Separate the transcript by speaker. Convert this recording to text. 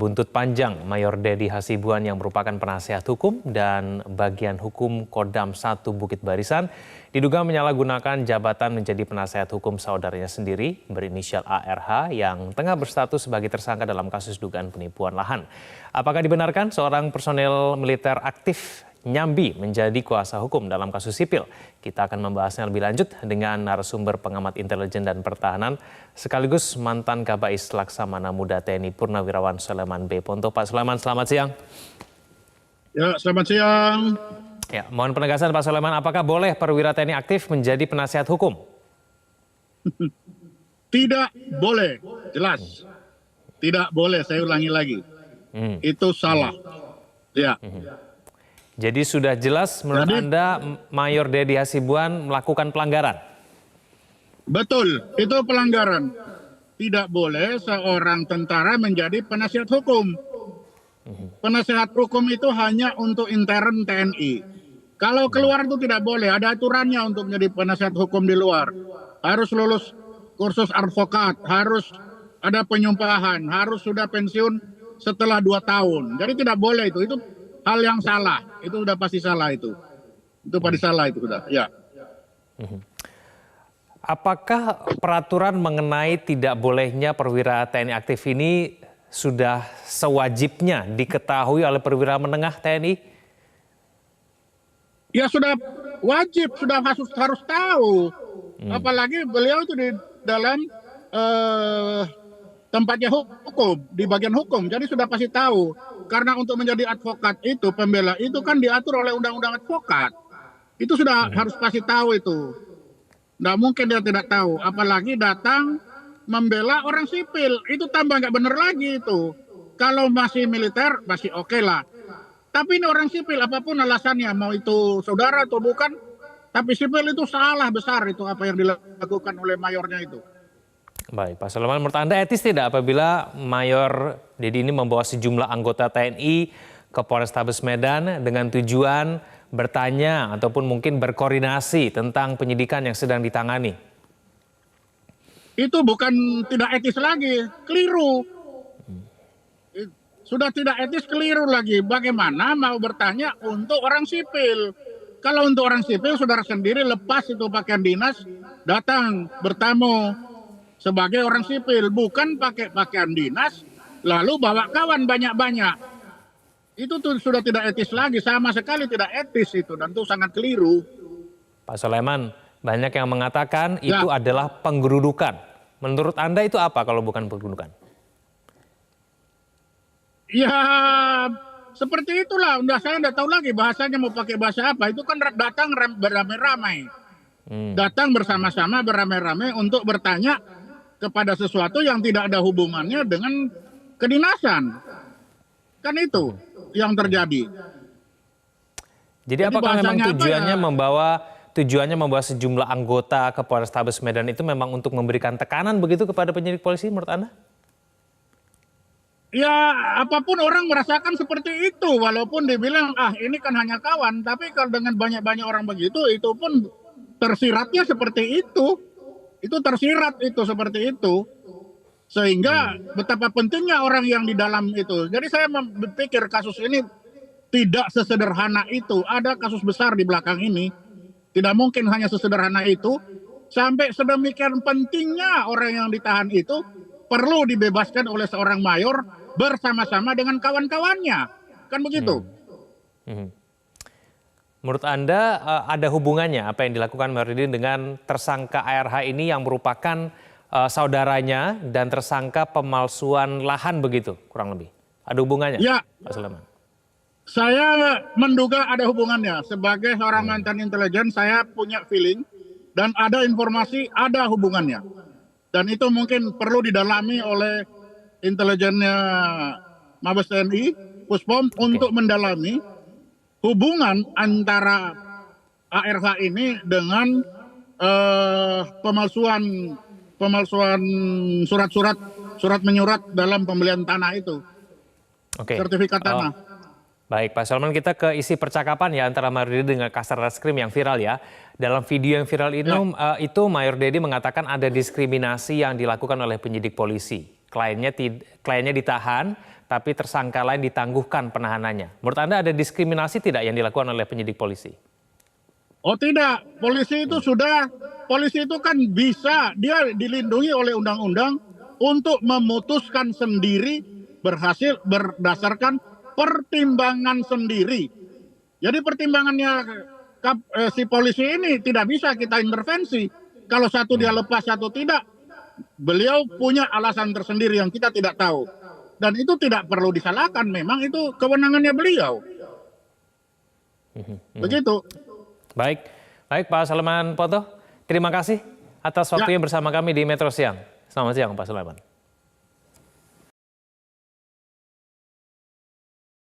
Speaker 1: berbuntut panjang. Mayor Dedi Hasibuan yang merupakan penasihat hukum dan bagian hukum Kodam 1 Bukit Barisan diduga menyalahgunakan jabatan menjadi penasihat hukum saudaranya sendiri berinisial ARH yang tengah berstatus sebagai tersangka dalam kasus dugaan penipuan lahan. Apakah dibenarkan seorang personel militer aktif nyambi menjadi kuasa hukum dalam kasus sipil? Kita akan membahasnya lebih lanjut dengan narasumber pengamat intelijen dan pertahanan sekaligus mantan Kabais Laksamana Muda TNI Purnawirawan Soleman B. Ponto. Pak Soleman, selamat siang.
Speaker 2: Ya, selamat siang.
Speaker 1: Ya, mohon penegasan Pak Soleman, apakah boleh perwira TNI aktif menjadi penasihat hukum?
Speaker 2: Tidak boleh, jelas. Tidak boleh, saya ulangi lagi. Itu salah. Ya.
Speaker 1: Jadi sudah jelas menurut Anda Mayor Dedi Hasibuan melakukan pelanggaran?
Speaker 2: Betul, itu pelanggaran. Tidak boleh seorang tentara menjadi penasihat hukum. Penasihat hukum itu hanya untuk intern TNI. Kalau keluar itu tidak boleh, ada aturannya untuk menjadi penasihat hukum di luar. Harus lulus kursus advokat, harus ada penyumpahan, harus sudah pensiun setelah 2 tahun. Jadi tidak boleh itu hal yang salah. Itu sudah pasti salah itu. Itu pasti salah itu sudah, ya.
Speaker 1: Apakah peraturan mengenai tidak bolehnya perwira TNI aktif ini sudah sewajibnya diketahui oleh perwira menengah TNI?
Speaker 2: Ya sudah wajib, sudah harus tahu. Apalagi beliau itu di dalam tempatnya hukum, di bagian hukum. Jadi sudah pasti tahu. Karena untuk menjadi advokat itu, pembela itu kan diatur oleh undang-undang advokat. Itu sudah harus pasti tahu itu. Nggak mungkin dia tidak tahu. Apalagi datang membela orang sipil. Itu tambah nggak benar lagi itu. Kalau masih militer, masih oke lah. Tapi ini orang sipil, apapun alasannya, mau itu saudara atau bukan, tapi sipil itu salah besar itu apa yang dilakukan oleh mayornya itu.
Speaker 1: Baik, Pak Soleman, menurut Anda etis tidak apabila Mayor Dedi ini membawa sejumlah anggota TNI ke Polrestabes Medan dengan tujuan bertanya ataupun mungkin berkoordinasi tentang penyidikan yang sedang ditangani?
Speaker 2: Itu bukan tidak etis lagi, keliru. Sudah tidak etis, keliru lagi. Bagaimana mau bertanya untuk orang sipil? Kalau untuk orang sipil, saudara sendiri lepas itu pakaian dinas, datang bertamu sebagai orang sipil. Bukan pakai pakaian dinas, lalu bawa kawan banyak-banyak. Itu tuh sudah tidak etis lagi, sama sekali tidak etis itu. Dan itu sangat keliru.
Speaker 1: Pak Soleman, banyak yang mengatakan itu adalah penggerudukan. Menurut Anda itu apa kalau bukan penggerudukan?
Speaker 2: Ya, seperti itulah. Saya tidak tahu lagi bahasanya mau pakai bahasa apa. Itu kan datang beramai-ramai. Datang bersama-sama beramai-ramai untuk bertanya kepada sesuatu yang tidak ada hubungannya dengan kedinasan. Kan itu yang terjadi.
Speaker 1: Jadi apakah memang tujuannya membawa sejumlah anggota ke Polrestabes Medan itu memang untuk memberikan tekanan begitu kepada penyidik polisi menurut Anda?
Speaker 2: Ya, apapun orang merasakan seperti itu. Walaupun dibilang, ini kan hanya kawan. Tapi kalau dengan banyak-banyak orang begitu, itu pun tersiratnya seperti itu. Itu tersirat itu seperti itu. Sehingga betapa pentingnya orang yang di dalam itu. Jadi saya berpikir kasus ini tidak sesederhana itu. Ada kasus besar di belakang ini. Tidak mungkin hanya sesederhana itu. Sampai sedemikian pentingnya orang yang ditahan itu perlu dibebaskan oleh seorang mayor bersama-sama dengan kawan-kawannya. Kan begitu.
Speaker 1: Menurut Anda ada hubungannya apa yang dilakukan Mayor Dedi dengan tersangka ARH ini yang merupakan saudaranya dan tersangka pemalsuan lahan begitu kurang lebih? Ada hubungannya?
Speaker 2: Ya,
Speaker 1: Pak Soleman.
Speaker 2: Saya menduga ada hubungannya. Sebagai seorang mantan intelijen, saya punya feeling dan ada informasi ada hubungannya. Dan itu mungkin perlu didalami oleh intelijennya Mabes TNI, Puspom untuk mendalami hubungan antara ARH ini dengan pemalsuan surat menyurat dalam pembelian tanah itu. Sertifikat tanah.
Speaker 1: Baik, Pak Soleman, kita ke isi percakapan ya antara Mayor Dedi dengan Kasat Reskrim yang viral ya. Dalam video yang viral itu Mayor Dedi mengatakan ada diskriminasi yang dilakukan oleh penyidik polisi. Kliennya ditahan,
Speaker 2: Tapi
Speaker 1: tersangka lain ditangguhkan penahanannya. Menurut Anda ada diskriminasi tidak yang dilakukan oleh penyidik polisi?
Speaker 2: oh tidak, polisi itu kan bisa, dia dilindungi oleh undang-undang untuk memutuskan sendiri berhasil berdasarkan pertimbangan sendiri. Jadi pertimbangannya si polisi ini tidak bisa kita intervensi. Kalau satu dia lepas, satu tidak, beliau punya alasan tersendiri yang kita tidak tahu. Dan itu tidak perlu disalahkan, memang itu kewenangannya beliau. Begitu.
Speaker 1: Baik Pak Sulaiman Poto, terima kasih atas waktunya bersama kami di Metro Siang. Selamat siang Pak Sulaiman.